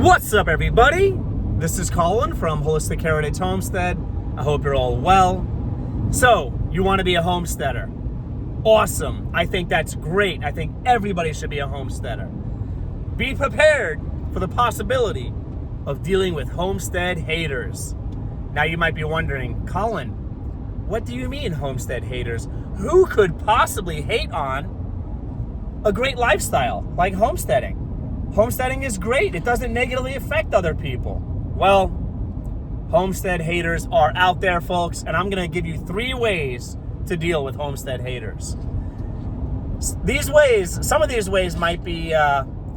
What's up, everybody? This is Colin from Holistic Heritage Homestead. I hope you're all well. So, you want to be a homesteader? Awesome. I think that's great. I think everybody should be a homesteader. Be prepared for the possibility of dealing with homestead haters. Now you might be wondering, Colin, what do you mean homestead haters? Who could possibly hate on a great lifestyle like homesteading? Homesteading is great. It doesn't negatively affect other people. Well, homestead haters are out there, folks, and I'm going to give you 3 ways to deal with homestead haters. These ways, some of these ways might be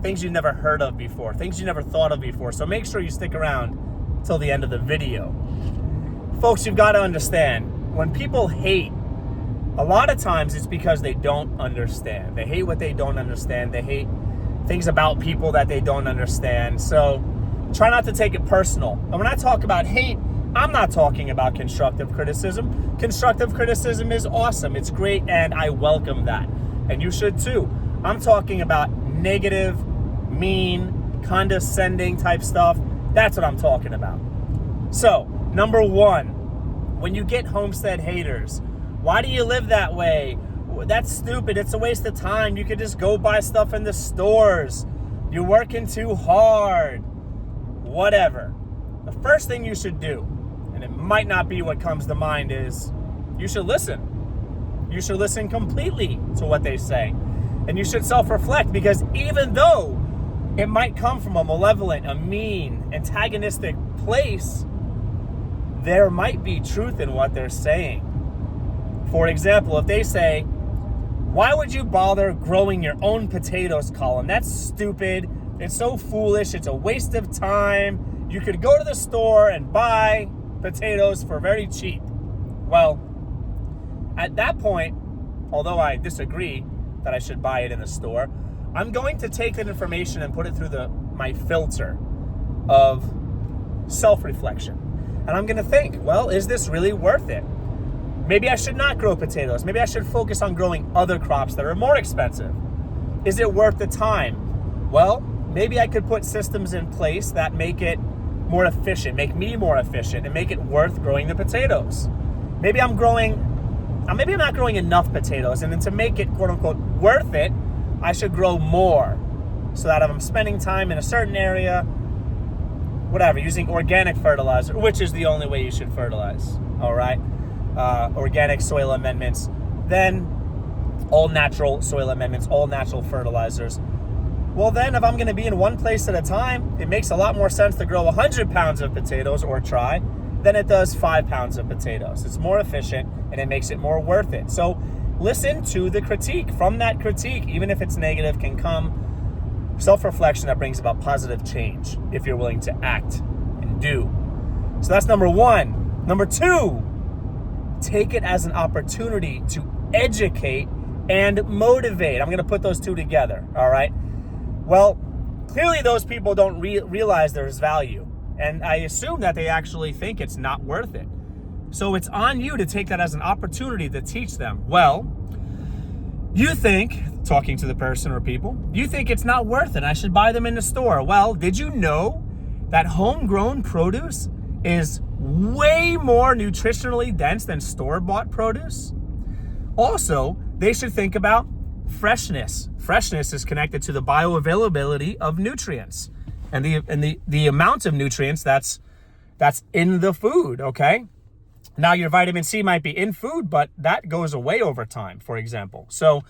things you've never heard of before, things you never thought of before. So make sure you stick around till the end of the video. Folks, you've got to understand, when people hate, a lot of times it's because they don't understand. They hate what they don't understand. They hate things about people that they don't understand. So try not to take it personal. And when I talk about hate, I'm not talking about constructive criticism. Constructive criticism is awesome. It's great, and I welcome that. And you should too. I'm talking about negative, mean, condescending type stuff. That's what I'm talking about. So, number 1, when you get homestead haters, why do you live that way? That's stupid. It's a waste of time. You could just go buy stuff in the stores. You're working too hard. Whatever. The first thing you should do, and it might not be what comes to mind, is you should listen. You should listen completely to what they say. And you should self-reflect, because even though it might come from a malevolent, a mean, antagonistic place, there might be truth in what they're saying. For example, if they say, "Why would you bother growing your own potatoes, Colin? That's stupid. It's so foolish. It's a waste of time. You could go to the store and buy potatoes for very cheap." Well, at that point, although I disagree that I should buy it in the store, I'm going to take that information and put it through my filter of self-reflection. And I'm going to think, well, is this really worth it? Maybe I should not grow potatoes. Maybe I should focus on growing other crops that are more expensive. Is it worth the time? Well, maybe I could put systems in place that make it more efficient, make me more efficient, and make it worth growing the potatoes. Maybe I'm not growing enough potatoes, and then to make it quote unquote worth it, I should grow more, so that if I'm spending time in a certain area, whatever, using organic fertilizer, which is the only way you should fertilize, all right? Organic soil amendments, then all natural soil amendments, all natural fertilizers. Well, then if I'm going to be in one place at a time, it makes a lot more sense to grow 100 pounds of potatoes or try than it does 5 pounds of potatoes. It's more efficient and it makes it more worth it. So listen to the critique. From that critique, even if it's negative, can come self-reflection that brings about positive change if you're willing to act and do. So that's number 1. Number 2, take it as an opportunity to educate and motivate. I'm going to put those 2 together, all right? Well, clearly those people don't realize there's value, and I assume that they actually think it's not worth it. So it's on you to take that as an opportunity to teach them. Well, you think, talking to the person or people, you think it's not worth it. I should buy them in the store. Well, did you know that homegrown produce is way more nutritionally dense than store-bought produce? Also, they should think about freshness. Freshness is connected to the bioavailability of nutrients and the amount of nutrients that's in the food, okay? Now, your vitamin C might be in food, but that goes away over time, for example. So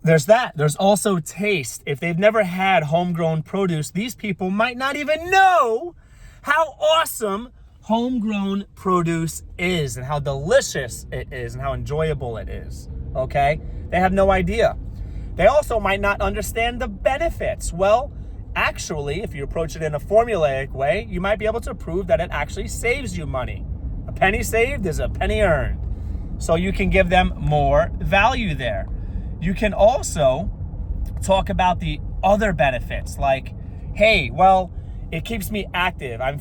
there's that. There's also taste. If they've never had homegrown produce, these people might not even know how awesome homegrown produce is and how delicious it is and how enjoyable it is, okay? They have no idea. They also might not understand the benefits. Well, actually, if you approach it in a formulaic way, you might be able to prove that it actually saves you money. A penny saved is a penny earned. So you can give them more value there. You can also talk about the other benefits, like, hey, well, it keeps me active. I'm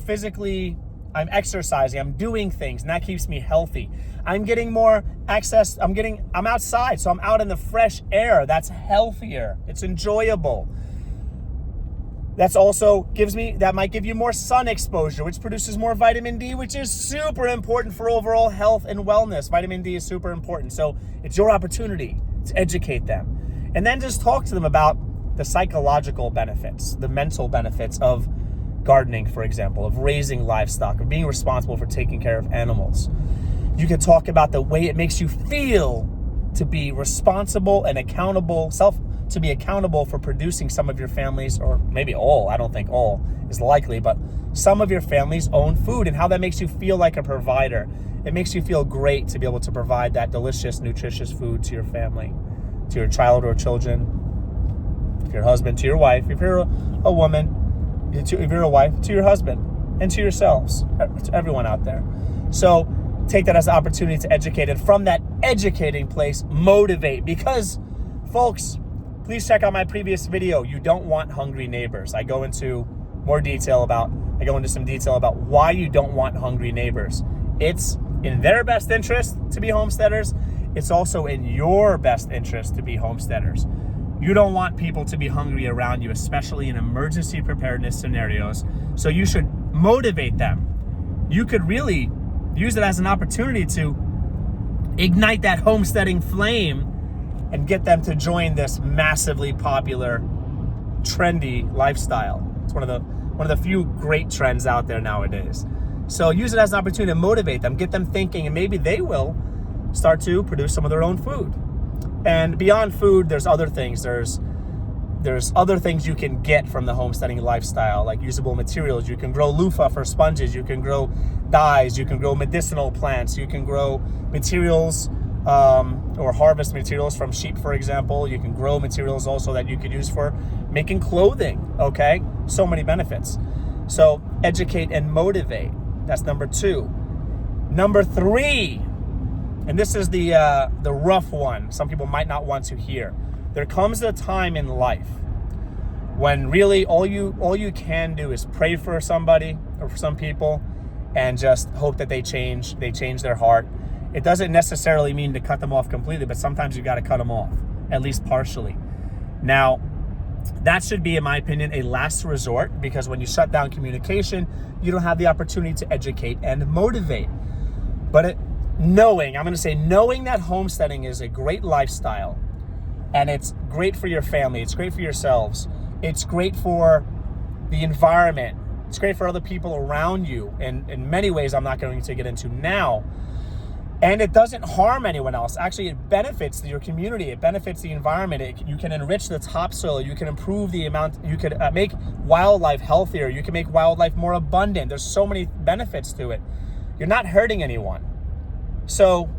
exercising, I'm doing things, and that keeps me healthy. I'm getting more access, I'm outside, so I'm out in the fresh air. That's healthier. It's enjoyable. That might give you more sun exposure, which produces more vitamin D, which is super important for overall health and wellness. Vitamin D is super important. So it's your opportunity to educate them. And then just talk to them about the psychological benefits, the mental benefits of gardening, for example, of raising livestock, of being responsible for taking care of animals. You could talk about the way it makes you feel to be responsible and accountable, to be accountable for producing some of your family's, or maybe all, I don't think all is likely, but some of your family's own food, and how that makes you feel like a provider. It makes you feel great to be able to provide that delicious, nutritious food to your family, to your child or children, to your husband, to your wife, if you're a woman, if you're a wife, to your husband, and to yourselves, to everyone out there. So take that as an opportunity to educate, and from that educating place, motivate. Because, folks, please check out my previous video. You don't want hungry neighbors. I go into some detail about why you don't want hungry neighbors. It's in their best interest to be homesteaders. It's also in your best interest to be homesteaders. You don't want people to be hungry around you, especially in emergency preparedness scenarios. So you should motivate them. You could really use it as an opportunity to ignite that homesteading flame and get them to join this massively popular, trendy lifestyle. It's one of the few great trends out there nowadays. So use it as an opportunity to motivate them, get them thinking, and maybe they will start to produce some of their own food. And beyond food, there's other things. There's other things you can get from the homesteading lifestyle, like usable materials. You can grow loofah for sponges. You can grow dyes. You can grow medicinal plants. You can grow materials or harvest materials from sheep, for example. You can grow materials also that you could use for making clothing, okay? So many benefits. So educate and motivate. That's number 2. Number 3, and this is the rough one. Some people might not want to hear. There comes a time in life when really all you can do is pray for somebody or for some people and just hope that they change their heart. It doesn't necessarily mean to cut them off completely, but sometimes you got to cut them off, at least partially. Now, that should be, in my opinion, a last resort, because when you shut down communication, you don't have the opportunity to educate and motivate. But knowing that homesteading is a great lifestyle, and it's great for your family, it's great for yourselves, it's great for the environment, it's great for other people around you, and in many ways I'm not going to get into now. And it doesn't harm anyone else. Actually, it benefits your community. It benefits the environment. You can enrich the topsoil. You can improve the amount. You could make wildlife healthier. You can make wildlife more abundant. There's so many benefits to it. You're not hurting anyone. So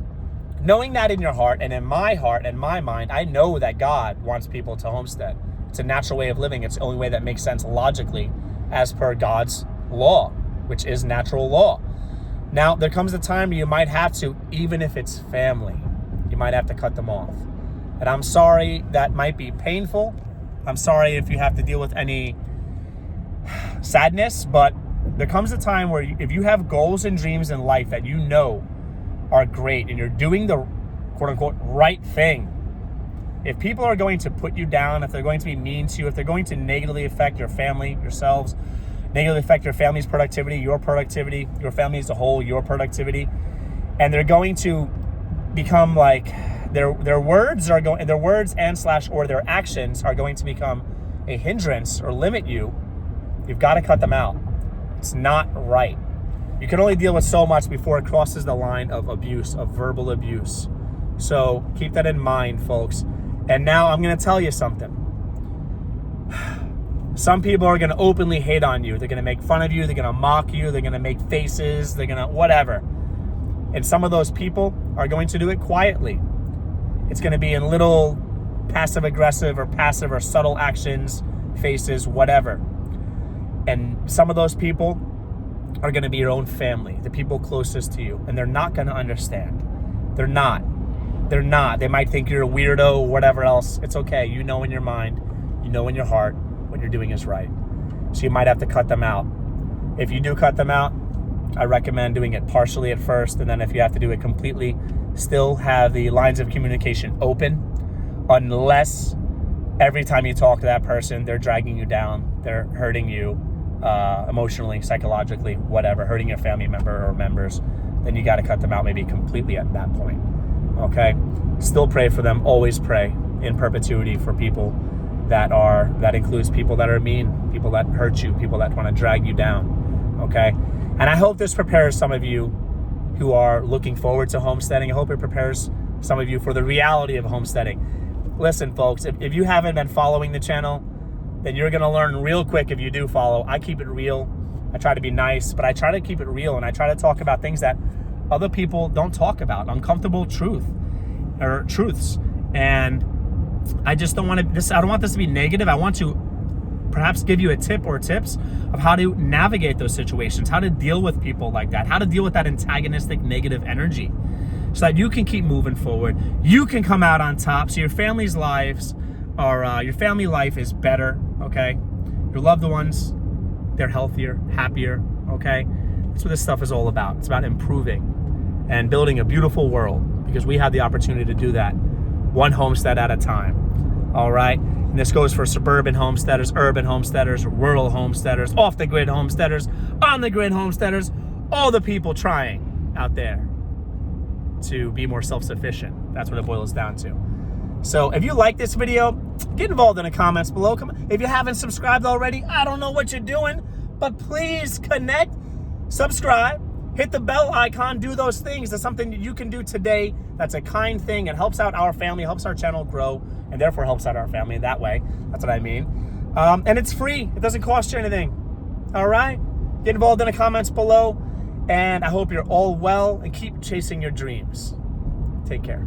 knowing that in your heart and in my heart and my mind, I know that God wants people to homestead. It's a natural way of living. It's the only way that makes sense logically as per God's law, which is natural law. Now, there comes a time where you might have to, even if it's family, you might have to cut them off. And I'm sorry, that might be painful. I'm sorry if you have to deal with any sadness, but there comes a time where if you have goals and dreams in life that you know are great and you're doing the quote-unquote right thing, if people are going to put you down, if they're going to be mean to you, if they're going to negatively affect your family, yourselves, negatively affect your family's productivity, your family as a whole, your productivity, and they're going to become like their words and / or their actions are going to become a hindrance or limit you, you've got to cut them out. It's not right. You can only deal with so much before it crosses the line of abuse, of verbal abuse. So keep that in mind, folks. And now I'm going to tell you something. Some people are going to openly hate on you. They're going to make fun of you. They're going to mock you. They're going to make faces. They're going to whatever. And some of those people are going to do it quietly. It's going to be in little passive-aggressive or passive or subtle actions, faces, whatever. And some of those people are going to be your own family, the people closest to you. And they're not going to understand. They're not. They might think you're a weirdo or whatever else. It's okay. You know in your mind, you know in your heart, what you're doing is right. So you might have to cut them out. If you do cut them out, I recommend doing it partially at first, and then if you have to do it completely, still have the lines of communication open, unless every time you talk to that person, they're dragging you down, they're hurting you emotionally, psychologically, whatever, hurting your family member or members, then you got to cut them out maybe completely at that point. Okay? Still pray for them. Always pray in perpetuity for people that includes people that are mean, people that hurt you, people that want to drag you down. Okay? And I hope this prepares some of you who are looking forward to homesteading. I hope it prepares some of you for the reality of homesteading. Listen, folks, if you haven't been following the channel, then you're going to learn real quick if you do follow. I keep it real. I try to be nice, but I try to keep it real, and I try to talk about things that other people don't talk about, uncomfortable truths. And I just don't want to, I don't want this to be negative. I want to perhaps give you a tip or tips of how to navigate those situations, how to deal with people like that, how to deal with that antagonistic negative energy so that you can keep moving forward. You can come out on top so your family's lives are, your family life is better, okay? Your loved ones, they're healthier, happier, okay? That's what this stuff is all about. It's about improving and building a beautiful world, because we have the opportunity to do that one homestead at a time, all right? And this goes for suburban homesteaders, urban homesteaders, rural homesteaders, off-the-grid homesteaders, on-the-grid homesteaders, all the people trying out there to be more self-sufficient. That's what it boils down to. So if you like this video, get involved in the comments below. If you haven't subscribed already, I don't know what you're doing, but please connect, subscribe, hit the bell icon, do those things. That's something that you can do today. That's a kind thing. It helps out our family, helps our channel grow, and therefore helps out our family that way. That's what I mean. And it's free. It doesn't cost you anything. All right? Get involved in the comments below, and I hope you're all well and keep chasing your dreams. Take care.